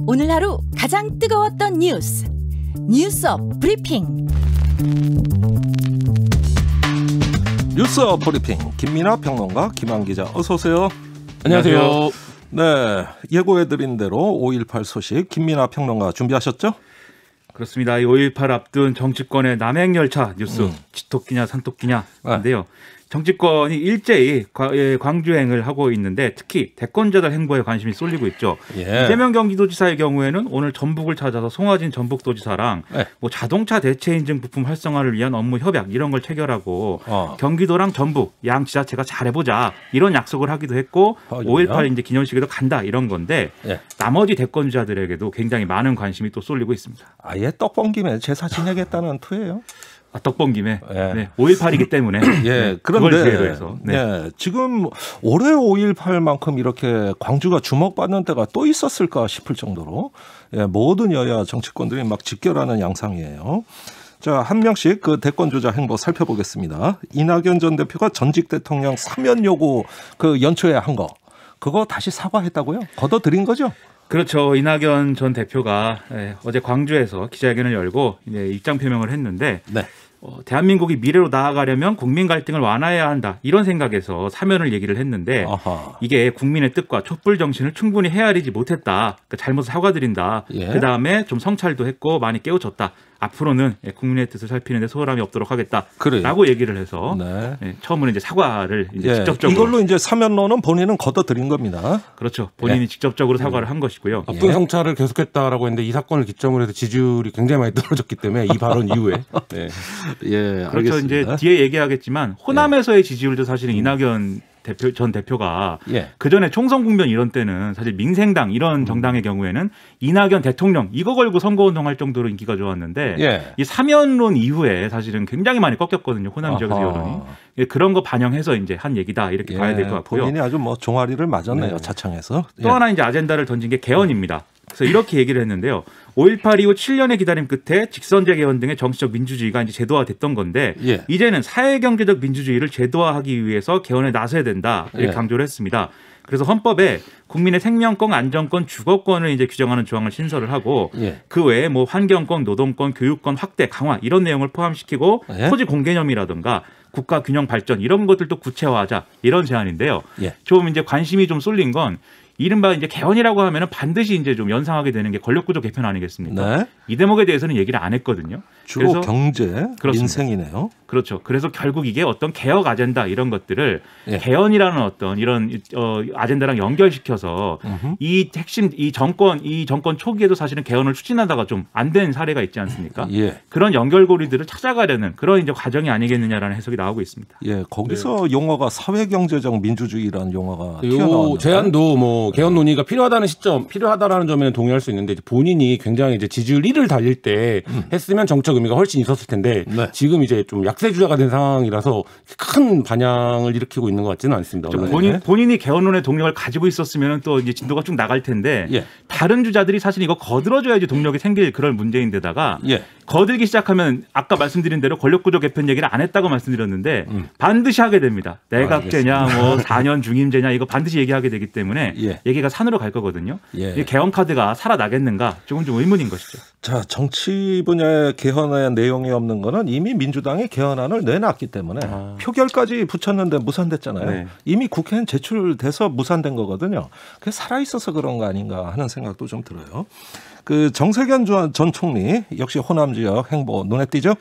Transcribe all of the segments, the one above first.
오늘 하루 가장 뜨거웠던 뉴스 브리핑. 뉴스 브리핑 김민하 평론가, 김한 기자, 어서 오세요. 안녕하세요. 네, 예고해드린 대로 5.18 소식 김민하 평론가 준비하셨죠? 그렇습니다. 이 5.18 앞둔 정치권의 남행열차 뉴스 지토끼냐 산토끼냐인데요. 정치권이 일제히 광주행을 하고 있는데 특히 대권자들 행보에 관심이 쏠리고 있죠. 이재명 경기도지사의 경우에는 오늘 전북을 찾아서 송화진 전북도지사랑 뭐 자동차 대체 인증 부품 활성화를 위한 업무 협약 이런 걸 체결하고 경기도랑 전북 양 지자체가 잘해보자 이런 약속을 하기도 했고 5.18 이제 기념식에도 간다 이런 건데 나머지 대권자들에게도 굉장히 많은 관심이 또 쏠리고 있습니다. 아예 떡번 김에 제사 지내겠다는 투예요? 떡번 김에 5.18이기 때문에 그런데 지금 올해 5.18만큼 이렇게 광주가 주목받는 때가 또 있었을까 싶을 정도로 모든 여야 정치권들이 막 직결하는 양상이에요. 자, 한 명씩 그 대권 주자 행보 살펴보겠습니다. 이낙연 전 대표가 전직 대통령 사면 요구 그 연초에 한 거 그거 다시 사과했다고요? 걷어들인 거죠? 그렇죠. 이낙연 전 대표가 어제 광주에서 기자회견을 열고 이제 입장 표명을 했는데 대한민국이 미래로 나아가려면 국민 갈등을 완화해야 한다. 이런 생각에서 사면을 얘기를 했는데 이게 국민의 뜻과 촛불 정신을 충분히 헤아리지 못했다. 그러니까 잘못을 사과드린다. 그다음에 좀 성찰도 했고 많이 깨우쳤다. 앞으로는 국민의 뜻을 살피는 데 소홀함이 없도록 하겠다라고 얘기를 해서 처음으로 이제 사과를 이제 직접적으로 이걸로 이제 사면론은 본인은 걷어들인 겁니다. 그렇죠. 본인이 직접적으로 사과를 한 것이고요. 앞둔 성찰을 계속했다라고 했는데 이 사건을 기점으로 해서 지지율이 굉장히 많이 떨어졌기 때문에 이 발언 이후에 그렇죠. 알겠습니다. 이제 뒤에 얘기하겠지만 호남에서의 지지율도 사실은 이낙연 전 대표가 그 전에 총선 국면 이런 때는 사실 민생당 이런 정당의 경우에는 이낙연 대통령 이거 걸고 선거운동할 정도로 인기가 좋았는데 이 사면론 이후에 사실은 굉장히 많이 꺾였거든요. 호남 지역에서 여론이. 그런 거 반영해서 이제 한 얘기다 이렇게 봐야 될 것 같고요. 본인이 아주 뭐 종아리를 맞았네요. 자창해서. 또 하나 이제 아젠다를 던진 게 개헌입니다. 그래서 이렇게 얘기를 했는데요. 5.18 이후 7년의 기다림 끝에 직선제 개헌 등의 정치적 민주주의가 이제 제도화됐던 건데 이제는 사회경제적 민주주의를 제도화하기 위해서 개헌에 나서야 된다 이렇게 강조를 했습니다. 그래서 헌법에 국민의 생명권, 안전권, 주거권을 이제 규정하는 조항을 신설을 하고 그 외에 뭐 환경권, 노동권, 교육권 확대, 강화 이런 내용을 포함시키고 토지 공개념이라든가 국가 균형 발전 이런 것들도 구체화하자 이런 제안인데요. 좀 이제 관심이 좀 쏠린 건 이른바 이제 개헌이라고 하면은 반드시 이제 좀 연상하게 되는 게 권력구조 개편 아니겠습니까? 이 대목에 대해서는 얘기를 안 했거든요. 주로 그래서 경제, 그렇습니다. 민생이네요. 그렇죠. 그래서 결국 이게 어떤 개혁 아젠다 이런 것들을 개헌이라는 어떤 이런 아젠다랑 연결시켜서 이 핵심 이 정권 초기에도 사실은 개헌을 추진하다가 좀 안 된 사례가 있지 않습니까? 그런 연결고리들을 찾아가려는 그런 이제 과정이 아니겠느냐라는 해석이 나오고 있습니다. 거기서 용어가 사회경제적 민주주의라는 용어가 튀어나왔는데 제안도 뭐 개헌 논의가 필요하다라는 점에는 동의할 수 있는데 본인이 굉장히 이제 지지율 1을 달릴 때 했으면 정책 의미가 훨씬 있었을 텐데 지금 이제 좀 약세 주자가 된 상황이라서 큰 반향을 일으키고 있는 것 같지는 않습니다. 본인이 개헌론의 동력을 가지고 있었으면 또 이제 진도가 쭉 나갈 텐데 다른 주자들이 사실 이거 거들어줘야지 동력이 생길 그런 문제인데다가 거들기 시작하면 아까 말씀드린 대로 권력구조 개편 얘기를 안 했다고 말씀드렸는데 반드시 하게 됩니다. 내각제냐 뭐 4년 중임제냐 이거 반드시 얘기하게 되기 때문에 얘기가 산으로 갈 거거든요. 이 개헌 카드가 살아나겠는가 조금 좀 의문인 것이죠. 자, 정치 분야의 개헌의 내용이 없는 거는 이미 민주당이 개헌안을 내놨기 때문에 표결까지 붙였는데 무산됐잖아요. 이미 국회엔 제출돼서 무산된 거거든요. 그게 살아있어서 그런 거 아닌가 하는 생각도 좀 들어요. 그 정세균 전 총리 역시 호남 지역 행보 눈에 띄죠?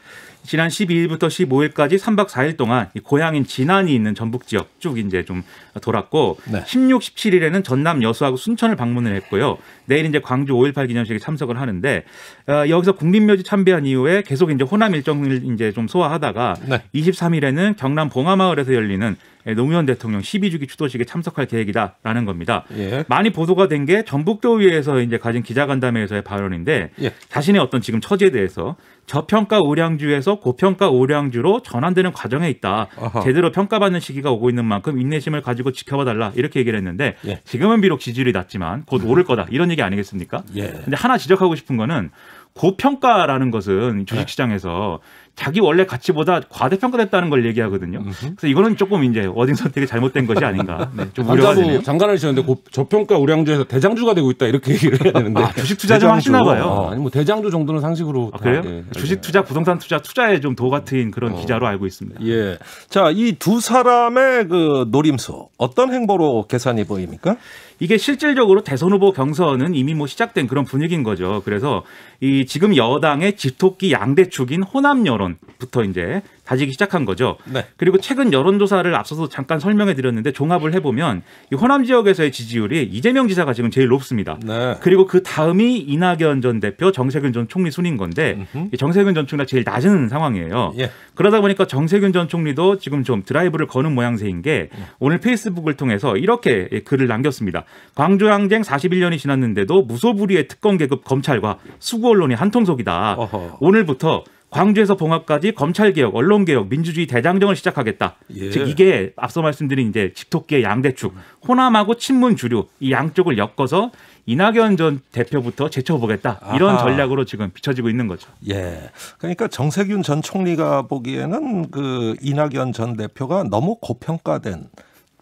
지난 12일부터 15일까지 3박 4일 동안 고향인 진안이 있는 전북 지역 쭉 이제 좀 돌았고 16, 17일에는 전남 여수하고 순천을 방문을 했고요. 내일 이제 광주 5.18 기념식에 참석을 하는데 여기서 국민묘지 참배한 이후에 계속 이제 호남 일정을 이제 좀 소화하다가 23일에는 경남 봉화마을에서 열리는 노무현 대통령 12주기 추도식에 참석할 계획이다라는 겁니다. 많이 보도가 된 게 전북도의회에서 이제 가진 기자간담회에서의 발언인데 자신의 어떤 지금 처지에 대해서 저평가 오량주에서 고평가 오량주로 전환되는 과정에 있다. 제대로 평가받는 시기가 오고 있는 만큼 인내심을 가지고 지켜봐달라 이렇게 얘기를 했는데 지금은 비록 지지율이 낮지만 곧 오를 거다 이런 얘기 아니겠습니까? 근데 하나 지적하고 싶은 거는 고평가라는 것은 주식시장에서 자기 원래 가치보다 과대평가됐다는 걸 얘기하거든요. 그래서 이거는 조금 이제 워딩 선택이 잘못된 것이 아닌가. 네, 좀 우려가 되네요. 장관을 지었는데 저평가 우량주에서 대장주가 되고 있다 이렇게 얘기를 해야 되는데. 주식 투자 좀 하시나 봐요. 아니 뭐 대장주 정도는 상식으로. 그래요? 주식 투자, 부동산 투자에 좀 도 같은 그런 기자로 알고 있습니다. 예. 자, 이 두 사람의 그 노림수 어떤 행보로 계산이 보입니까? 이게 실질적으로 대선 후보 경선은 이미 뭐 시작된 그런 분위기인 거죠. 그래서 이 지금 여당의 집토끼 양대축인 호남 여론부터 이제 다지기 시작한 거죠. 네. 그리고 최근 여론조사를 앞서서 잠깐 설명해 드렸는데 종합을 해보면 이 호남 지역에서의 지지율이 이재명 지사가 지금 제일 높습니다. 네. 그리고 그 다음이 이낙연 전 대표, 정세균 전 총리 순인 건데 이 정세균 전 총리가 제일 낮은 상황이에요. 예. 그러다 보니까 정세균 전 총리도 지금 좀 드라이브를 거는 모양새인 게 오늘 페이스북을 통해서 이렇게 글을 남겼습니다. 광주 항쟁 41년이 지났는데도 무소불위의 특권 계급 검찰과 수구 언론이 한통속이다. 어허. 오늘부터 광주에서 봉합까지 검찰개혁, 언론개혁, 민주주의 대장정을 시작하겠다. 예. 즉 이게 앞서 말씀드린 이제 집토끼의 양대축, 호남하고 친문 주류 이 양쪽을 엮어서 이낙연 전 대표부터 제쳐보겠다. 이런 전략으로 지금 비춰지고 있는 거죠. 예. 그러니까 정세균 전 총리가 보기에는 그 이낙연 전 대표가 너무 고평가된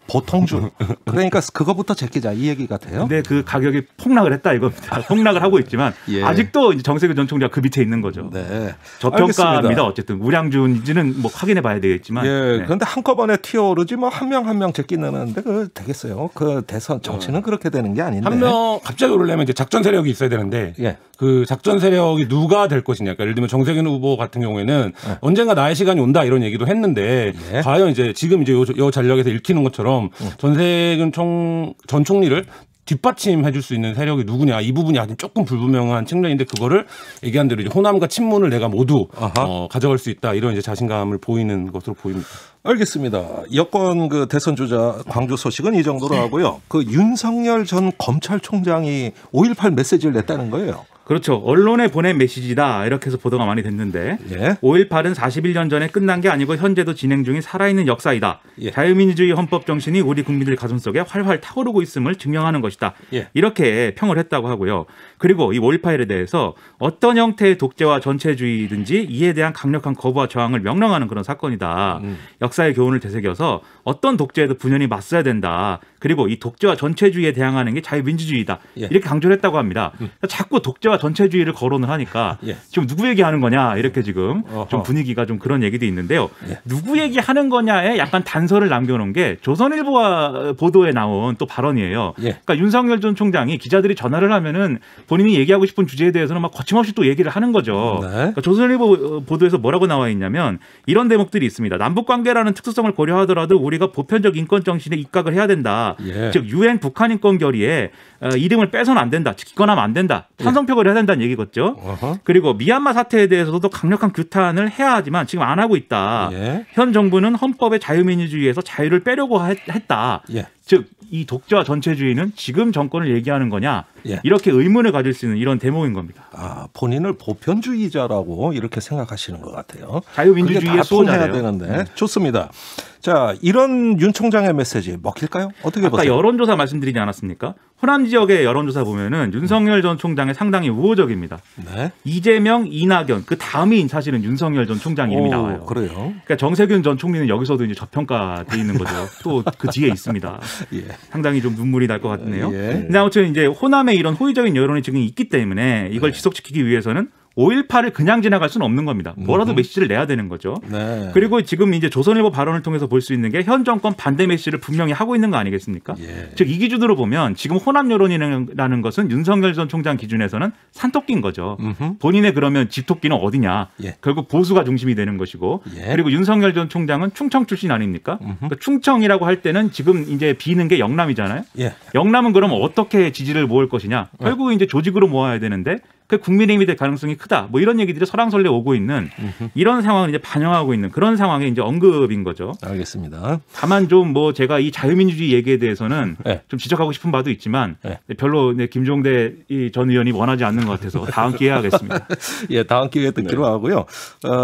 보통주. 그러니까 그거부터 제끼자 이 얘기 같아요. 근데 그 가격이 폭락을 했다 이겁니다. 폭락을 하고 있지만 예. 아직도 이제 정세균 전 총리가 그 밑에 있는 거죠. 네. 저평가입니다. 알겠습니다. 어쨌든 우량주인지는 뭐 확인해 봐야 되겠지만. 예. 네. 그런데 한꺼번에 튀어오르지 뭐 한 명 한 명 제끼는데 그 되겠어요. 그 대선 정치는 그렇게 되는 게 아닌데. 한 명 갑자기 오르려면 이제 작전 세력이 있어야 되는데 예. 그 작전 세력이 누가 될 것이냐. 그러니까 예를 들면 정세균 후보 같은 경우에는 언젠가 나의 시간이 온다 이런 얘기도 했는데 예. 과연 이제 지금 이제 요 전력에서 읽히는 것처럼 전세균 전 총리를 뒷받침해 줄 수 있는 세력이 누구냐 이 부분이 아직 조금 불분명한 측면인데 그거를 얘기한 대로 이제 호남과 친문을 내가 모두 가져갈 수 있다 이런 이제 자신감을 보이는 것으로 보입니다. 알겠습니다. 여권 그 대선 주자 광주 소식은 이 정도로 하고요. 그 윤석열 전 검찰총장이 5.18 메시지를 냈다는 거예요. 그렇죠. 언론에 보낸 메시지다 이렇게 해서 보도가 많이 됐는데 예. 5.18은 41년 전에 끝난 게 아니고 현재도 진행 중인 살아있는 역사이다. 예. 자유민주주의 헌법 정신이 우리 국민들 가슴속에 활활 타오르고 있음을 증명하는 것이다. 예. 이렇게 평을 했다고 하고요. 그리고 이 5.18에 대해서 어떤 형태의 독재와 전체주의든지 이에 대한 강력한 거부와 저항을 명령하는 그런 사건이다. 역사의 교훈을 되새겨서 어떤 독재에도 분연히 맞서야 된다. 그리고 이 독재와 전체주의에 대항하는 게 자유민주주의다. 예. 이렇게 강조를 했다고 합니다. 자꾸 독재와 전체주의를 거론을 하니까 예. 지금 누구 얘기하는 거냐 이렇게 지금 어허. 좀 분위기가 좀 그런 얘기도 있는데요. 예. 누구 얘기하는 거냐에 약간 단서를 남겨놓은 게 조선일보와 보도에 나온 또 발언이에요. 예. 그러니까 윤석열 전 총장이 기자들이 전화를 하면은 본인이 얘기하고 싶은 주제에 대해서는 막 거침없이 또 얘기를 하는 거죠. 네. 그러니까 조선일보 보도에서 뭐라고 나와 있냐면 이런 대목들이 있습니다. 남북관계라는 특수성을 고려하더라도 우리가 보편적 인권 정신에 입각을 해야 된다. 예. 즉 유엔 북한 인권 결의에 이름을 빼서는 안 된다. 기권하면 안 된다. 찬성표결을 해야 된다는 얘기겠죠. 어허. 그리고 미얀마 사태에 대해서도 강력한 규탄을 해야 하지만 지금 안 하고 있다. 예. 현 정부는 헌법의 자유민주주의에서 자유를 빼려고 했다. 예. 즉 이 독재와 전체주의는 지금 정권을 얘기하는 거냐 예. 이렇게 의문을 가질 수 있는 이런 대목인 겁니다. 아, 본인을 보편주의자라고 이렇게 생각하시는 것 같아요. 자유민주주의의 그게 다 수호자예요. 통해야 되는데 좋습니다. 자, 이런 윤 총장의 메시지 먹힐까요? 어떻게 아까 보세요? 여론조사 말씀드리지 않았습니까? 호남 지역의 여론조사 보면은 윤석열 전 총장이 상당히 우호적입니다. 네. 이재명, 이낙연 그 다음이 사실은 윤석열 전 총장 이름이 나와요. 그래요. 그러니까 정세균 전 총리는 여기서도 이제 저평가돼 있는 거죠. 또 그 뒤에 있습니다. 예. 상당히 좀 눈물이 날 것 같네요. 예. 근데 아무튼 이제 호남에 이런 호의적인 여론이 지금 있기 때문에 이걸 지속시키기 위해서는 5.18을 그냥 지나갈 수는 없는 겁니다. 뭐라도 메시지를 내야 되는 거죠. 네. 그리고 지금 이제 조선일보 발언을 통해서 볼 수 있는 게 현 정권 반대 메시지를 분명히 하고 있는 거 아니겠습니까? 예. 즉 이 기준으로 보면 지금 호남 여론이라는 것은 윤석열 전 총장 기준에서는 산토끼인 거죠. 본인의 그러면 집토끼는 어디냐? 예. 결국 보수가 중심이 되는 것이고 예. 그리고 윤석열 전 총장은 충청 출신 아닙니까? 그러니까 충청이라고 할 때는 지금 이제 비는 게 영남이잖아요. 예. 영남은 그럼 어떻게 지지를 모을 것이냐? 결국 이제 조직으로 모아야 되는데 그 국민의힘이 될 가능성이 크다. 뭐 이런 얘기들이 설왕설래 오고 있는 이런 상황을 이제 반영하고 있는 그런 상황의 이제 언급인 거죠. 알겠습니다. 다만 좀 뭐 제가 이 자유민주주의 얘기에 대해서는 네. 좀 지적하고 싶은 바도 있지만 네. 별로 김종대 전 의원이 원하지 않는 것 같아서 다음 기회에 하겠습니다. 예, 다음 기회에 듣기로 하고요.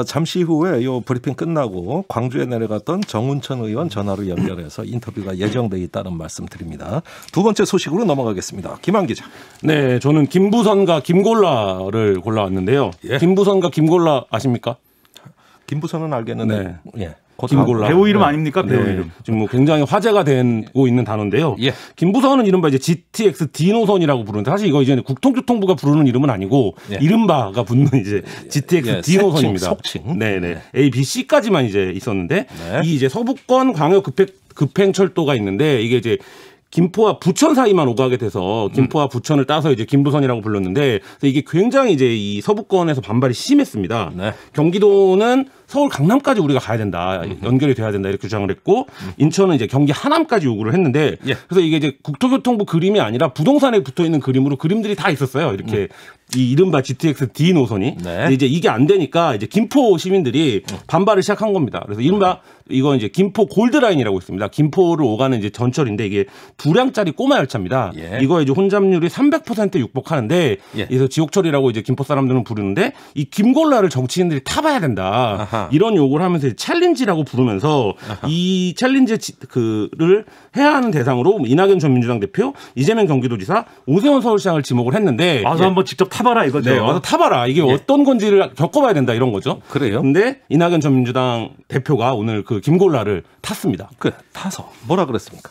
잠시 후에 요 브리핑 끝나고 광주에 내려갔던 정운천 의원 전화로 연결해서 인터뷰가 예정돼 있다는 말씀 드립니다. 두 번째 소식으로 넘어가겠습니다. 김한 기자. 네, 저는 김부선과 김골라 김골라를 골라왔는데요. 예. 김부선과 김골라 아십니까? 김부선은 알겠는데. 네. 예. 김골라. 배우 이름 아닙니까? 배우 네. 이름. 지금 뭐 굉장히 화제가 되고 있는 단어인데요. 예. 김부선은 이른바 이제 GTX D 노선이라고 부르는데 사실 이거 이제 국토교통부가 부르는 이름은 아니고 예. 이른바가 붙는 이제 GTX 예, D 노선입니다. 속칭. 네네. A, B, C까지만 이제 있었는데 네. 이 이제 서부권 광역 급행철도가 있는데 이게 이제 김포와 부천 사이만 오가게 돼서 김포와 부천을 따서 이제 김부선이라고 불렀는데 이게 굉장히 이제 이 서부권에서 반발이 심했습니다. 네. 경기도는 서울 강남까지 우리가 가야 된다. 연결이 돼야 된다. 이렇게 주장을 했고 인천은 이제 경기 하남까지 요구를 했는데 예. 그래서 이게 이제 국토교통부 그림이 아니라 부동산에 붙어 있는 그림으로 그림들이 다 있었어요. 이렇게 이 이른바 GTX D 노선이. 네. 근데 이제 이게 안 되니까 이제 김포 시민들이 반발을 시작한 겁니다. 그래서 이른바 이건 이제 김포 골드라인이라고 있습니다. 김포를 오가는 이제 전철인데 이게 2량짜리 꼬마 열차입니다. 예. 이거 이제 혼잡률이 300% 육박하는데 예. 그래서 지옥철이라고 이제 김포 사람들은 부르는데 이 김골라를 정치인들이 타봐야 된다. 아하. 이런 요구를 하면서 챌린지라고 부르면서 아하. 이 챌린지 그를 해야 하는 대상으로 이낙연 전 민주당 대표, 이재명 경기도지사, 오세훈 서울시장을 지목을 했는데 와서 한번 직접 타봐라 이거죠. 네, 와서 타봐라. 이게 예. 어떤 건지를 겪어봐야 된다 이런 거죠. 그래요? 근데 이낙연 전 민주당 대표가 오늘 그 김골라를 탔습니다. 그 타서 뭐라 그랬습니까?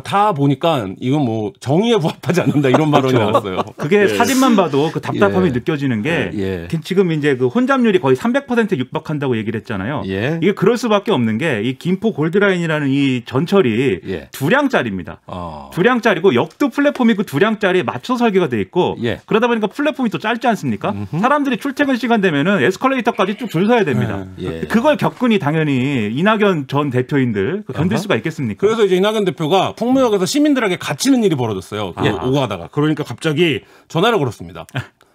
타 보니까 이건 뭐 정의에 부합하지 않는다 이런 발언이 나왔어요. 그게 사진만 봐도 그 답답함이 예. 느껴지는 게 예. 지금 이제 그 혼잡률이 거의 300% 육박한다고 얘기를 했잖아요. 예. 이게 그럴 수밖에 없는 게 이 김포 골드라인이라는 이 전철이 예. 2량짜리입니다. 2량짜리고 역도 플랫폼이 그 2량짜리에 맞춰 설계가 돼 있고 예. 그러다 보니까 플랫폼이 또 짧지 않습니까? 사람들이 출퇴근 시간 되면은 에스컬레이터까지 쭉 줄 서야 됩니다. 예. 그걸 겪으니 당연히 이낙연 전 대표인들 견딜 수가 있겠습니까? 그래서 이제 이낙연 대표가 풍무역에서 시민들에게 갇히는 일이 벌어졌어요. 오가다가. 그러니까 갑자기 전화를 걸었습니다.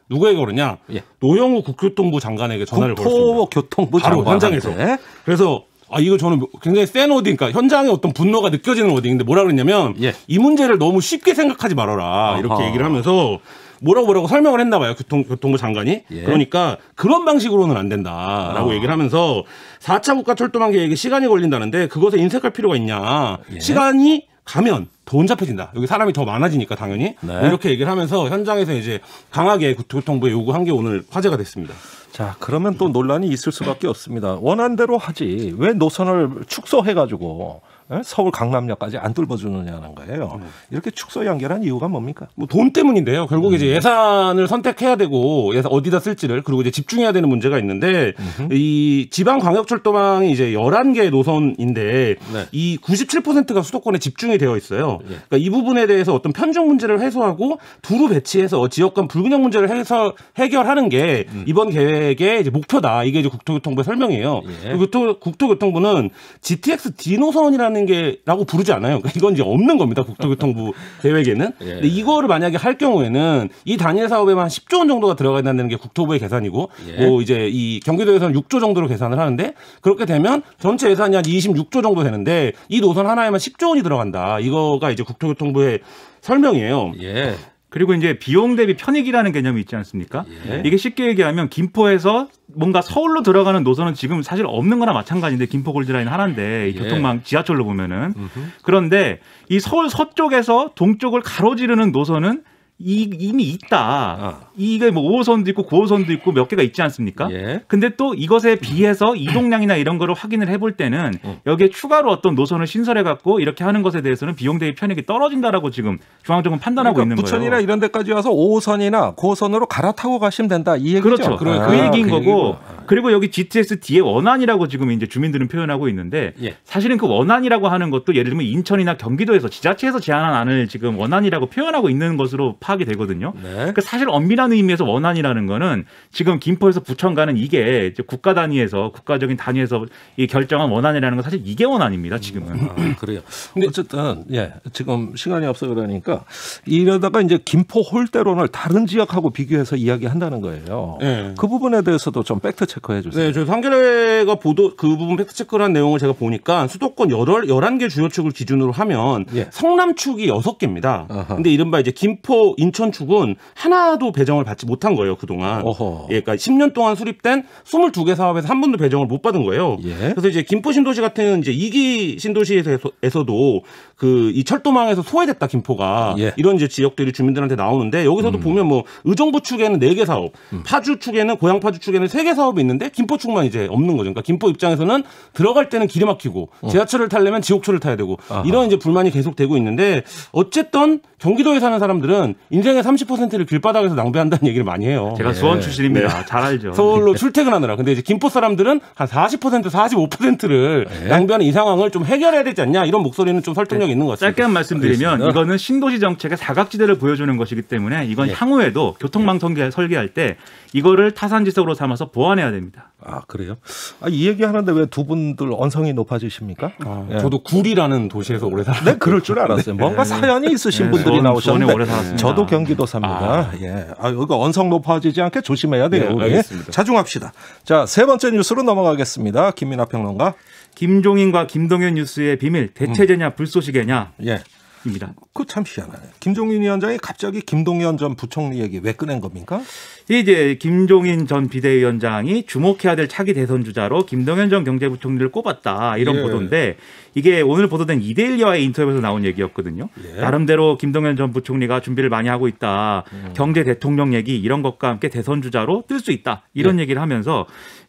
누구에게 걸었냐? 예. 노영우 국교통부 장관에게 전화를 걸었습니다. 국토교통부 바로 장관한테. 현장에서. 그래서 이거 저는 굉장히 센 워딩, 그러니까 현장의 어떤 분노가 느껴지는 워딩인데 뭐라 그랬냐면 예. 이 문제를 너무 쉽게 생각하지 말아라. 이렇게 아하. 얘기를 하면서 뭐라고 설명을 했나 봐요. 교통부 장관이. 예. 그러니까 그런 방식으로는 안 된다라고 얘기를 하면서 4차 국가철도망 계획에 시간이 걸린다는데 그것에 인색할 필요가 있냐. 예. 시간이 가면 더 혼잡해진다. 여기 사람이 더 많아지니까 당연히. 네. 이렇게 얘기를 하면서 현장에서 이제 강하게 국토교통부에 요구한 게 오늘 화제가 됐습니다. 자, 그러면 또 논란이 있을 수밖에 없습니다. 원안대로 하지 왜 노선을 축소해가지고 서울 강남역까지 안 뚫어주느냐는 거예요. 이렇게 축소 연결한 이유가 뭡니까? 뭐 돈 때문인데요. 결국 이제 예산을 선택해야 되고 예산 어디다 쓸지를 그리고 이제 집중해야 되는 문제가 있는데 이 지방 광역철도망이 이제 11개 노선인데 네. 이 97%가 수도권에 집중이 되어 있어요. 예. 그러니까 이 부분에 대해서 어떤 편중 문제를 해소하고 두루 배치해서 지역 간 불균형 문제를 해결하는 게 이번 계획의 이제 목표다. 이게 이제 국토교통부의 설명이에요. 예. 국토교통부는 GTX D 노선이라는 게라고 부르지 않아요. 그러니까 이건 이제 없는 겁니다. 국토교통부 계획에는. 예. 근데 이거를 만약에 할 경우에는 이 단일 사업에만 10조 원 정도가 들어가야 된다는 게 국토부의 계산이고, 예. 뭐 이제 이 경기도에서는 6조 정도로 계산을 하는데 그렇게 되면 전체 예산이 한 26조 정도 되는데 이 노선 하나에만 10조 원이 들어간다. 이거가 이제 국토교통부의 설명이에요. 예. 그리고 이제 비용 대비 편익이라는 개념이 있지 않습니까? 예. 이게 쉽게 얘기하면 김포에서 뭔가 서울로 들어가는 노선은 지금 사실 없는 거나 마찬가지인데 김포 골드라인 하나인데 이 예. 교통망 지하철로 보면은 그런데 이 서울 서쪽에서 동쪽을 가로지르는 노선은 이미 있다. 이게 뭐 5호선도 있고 9호선도 있고 몇 개가 있지 않습니까? 예. 근데 또 이것에 비해서 이동량이나 이런 거를 확인을 해볼 때는 여기에 추가로 어떤 노선을 신설해 갖고 이렇게 하는 것에 대해서는 비용 대비 편익이 떨어진다라고 지금 중앙정은 판단하고 있는 부천이나 거예요. 이런 데까지 와서 5호선이나 9호선으로 갈아타고 가시면 된다 이 얘기죠. 그렇죠. 그 얘기인 그 거고. 얘기구나. 그리고 여기 GTX D의 원안이라고 지금 이제 주민들은 표현하고 있는데 예. 사실은 그 원안이라고 하는 것도 예를 들면 인천이나 경기도에서 지자체에서 제안한 안을 지금 원안이라고 표현하고 있는 것으로 파악이 되거든요. 네. 그러니까 사실 엄밀한 의미에서 원안이라는 거는 지금 김포에서 부천 가는 이게 이제 국가 단위에서 국가적인 단위에서 이 결정한 원안이라는 건 사실 이게 원안입니다. 지금은. 그래요. 근데 어쨌든 예, 지금 시간이 없어 그러니까 이러다가 이제 김포 홀대론을 다른 지역하고 비교해서 이야기한다는 거예요. 예. 그 부분에 대해서도 좀 팩트 체크 체크해 주세요. 네, 저희 한겨레가 보도 그 부분 팩트 체크를 한 내용을 제가 보니까 수도권 11개 주요 축을 기준으로 하면 성남 축이 6개입니다. 근데 이른바 이제 김포, 인천 축은 하나도 배정을 받지 못한 거예요, 그동안. 그러니까 10년 동안 수립된 22개 사업에서 한 번도 배정을 못 받은 거예요. 그래서 이제 김포 신도시 같은 이제 2기 신도시에서도 그 이 철도망에서 소외됐다 김포가 이런 이제 지역들이 주민들한테 나오는데 여기서도 보면 뭐 의정부 축에는 4개 사업, 파주 축에는 고양 파주 축에는 3개 사업이 있는데 김포 축만 이제 없는 거죠. 그러니까 김포 입장에서는 들어갈 때는 길이 막히고 지하철을 타려면 지옥철을 타야 되고 이런 이제 불만이 계속되고 있는데 어쨌든 경기도에 사는 사람들은 인생의 30%를 길바닥에서 낭비한다는 얘기를 많이 해요. 제가 수원 출신입니다. 잘 알죠. 서울로 출퇴근하느라. 근데 이제 김포 사람들은 한 40%, 45%를 낭비하는 이 상황을 좀 해결해야 되지 않냐 이런 목소리는 좀 설득력 있는 것 같습니다. 짧게 한 말씀드리면 이거는 신도시 정책의 사각지대를 보여주는 것이기 때문에 이건 향후에도 교통망 설계할 때 이거를 타산지석으로 삼아서 보완해야 됩니다. 아, 그래요? 이 얘기 하는데 왜 두 분들 언성이 높아지십니까? 저도 구리라는 도시에서 오래 살았어요. 네, 그럴 줄 알았어요. 뭔가 사연이 있으신 분들이 나오셨는데 오래 살았습니다. 저도 경기도 삽니다. 여기가 언성 높아지지 않게 조심해야 돼요. 알겠습니다. 자중합시다. 자, 세 번째 뉴스로 넘어가겠습니다. 김민하 평론가. 김종인과 김동연 뉴스의 비밀, 대체제냐 불쏘시개냐. 입니다. 그 참 희한하네. 김종인 위원장이 갑자기 김동연 전 부총리 얘기 왜 꺼낸 겁니까? 이제 김종인 전 비대위원장이 주목해야 될 차기 대선 주자로 김동연 전 경제부총리를 꼽았다 이런 보도인데 이게 오늘 보도된 이데일리와의 인터뷰에서 나온 얘기였거든요. 나름대로 김동연 전 부총리가 준비를 많이 하고 있다. 경제 대통령 얘기 이런 것과 함께 대선 주자로 뜰 수 있다. 이런 얘기를 하면서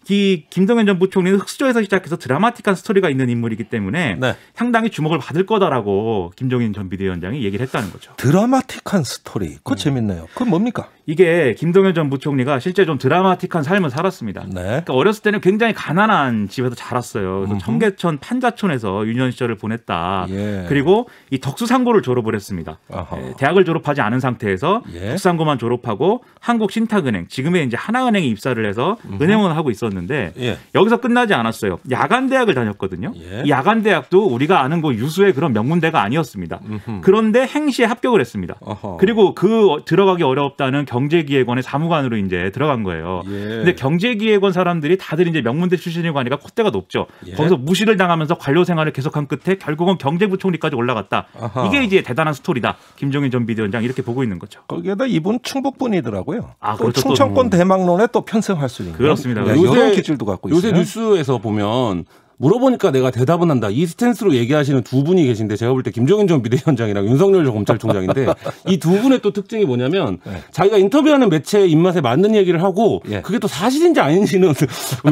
이 김동연 전 부총리는 흑수저에서 시작해서 드라마틱한 스토리가 있는 인물이기 때문에 상당히 주목을 받을 거다라고 김종인 전 비대위원장이 얘기를 했다는 거죠. 드라마틱한 스토리. 그거 재밌네요. 그건 뭡니까? 이게 김동연 전 부총리가 실제 좀 드라마틱한 삶을 살았습니다. 그러니까 어렸을 때는 굉장히 가난한 집에서 자랐어요. 그래서 청계천 판자촌에서 유년 시절을 보냈다. 그리고 이 덕수상고를 졸업을 했습니다. 대학을 졸업하지 않은 상태에서 덕수상고만 졸업하고 한국신탁은행, 지금의 이제 하나은행에 입사를 해서 은행원을 하고 있었는데 여기서 끝나지 않았어요. 야간대학을 다녔거든요. 이 야간대학도 우리가 아는 그 유수의 그런 명문대가 아니었습니다. 그런데 행시에 합격을 했습니다. 그리고 그 들어가기 어렵다는 경제기획원의 사무관으로 이제 들어간 거예요. 근데 경제기획원 사람들이 다들 이제 명문대 출신이고 하니까 콧대가 높죠. 거기서 무시를 당하면서 관료 생활을 계속한 끝에 결국은 경제부총리까지 올라갔다. 이게 이제 대단한 스토리다. 김종인 전 비대위원장 이렇게 보고 있는 거죠. 거기에다 이분 충북분이더라고요. 그렇죠. 충청권 대망론에 또 편승할 수 있는 그렇습니다. 이런 기질도 갖고 있어요. 요새 뉴스에서 보면 물어보니까 내가 대답은 한다. 이 스탠스로 얘기하시는 두 분이 계신데 제가 볼 때 김종인 전 비대위원장이랑 윤석열 전 검찰총장인데 이 두 분의 또 특징이 뭐냐면 자기가 인터뷰하는 매체의 입맛에 맞는 얘기를 하고 그게 또 사실인지 아닌지는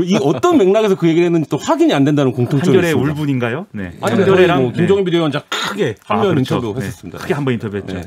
이 어떤 맥락에서 그 얘기를 했는지 또 확인이 안 된다는 공통점이 있습니다. 한겨레 울분인가요? 네. 한겨레랑 김종인 비대위원장 크게 한번 인터뷰 했었습니다. 크게 한번 인터뷰했죠.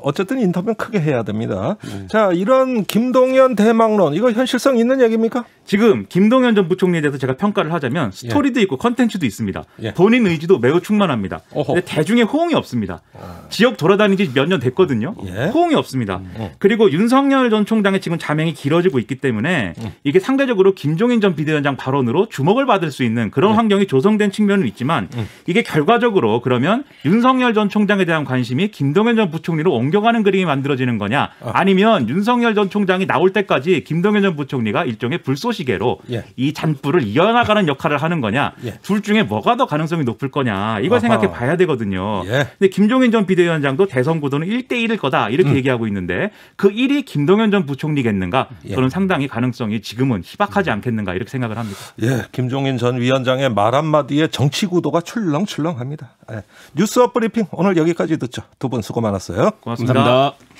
어쨌든 인터뷰는 크게 해야 됩니다. 자, 이런 김동연 대망론 이거 현실성 있는 얘기입니까? 지금 김동연 전 부총리에 대해서 제가 평가를 하자면 스토리도 있고 컨텐츠도 있습니다. 본인 의지도 매우 충만합니다. 근데 대중의 호응이 없습니다. 지역 돌아다닌 지 몇 년 됐거든요. 호응이 없습니다. 그리고 윤석열 전 총장의 지금 자명이 길어지고 있기 때문에 이게 상대적으로 김종인 전 비대위원장 발언으로 주목을 받을 수 있는 그런 환경이 조성된 측면은 있지만 이게 결과적으로 그러면 윤석열 전 총장에 대한 관심이 김동연 전 부총리로 옮겨가는 그림이 만들어지는 거냐 아니면 윤석열 전 총장이 나올 때까지 김동연 전 부총리가 일종의 불쏘시개로 이 잔불을 이어나가는 역할을 하는 거냐 둘 중에 뭐가 더 가능성이 높을 거냐 이걸 생각해 봐야 되거든요. 근데 김종인 전 비대위원장도 대선 구도는 1대1일 거다 이렇게 얘기하고 있는데 그 1이 김동연 전 부총리겠는가 저는 상당히 가능성이 지금은 희박하지 않겠는가 이렇게 생각을 합니다. 김종인 전 위원장의 말 한마디에 정치 구도가 출렁출렁합니다. 뉴스업 브리핑 오늘 여기까지 듣죠. 두 분 수고 많았어요. 고맙습니다. 감사합니다.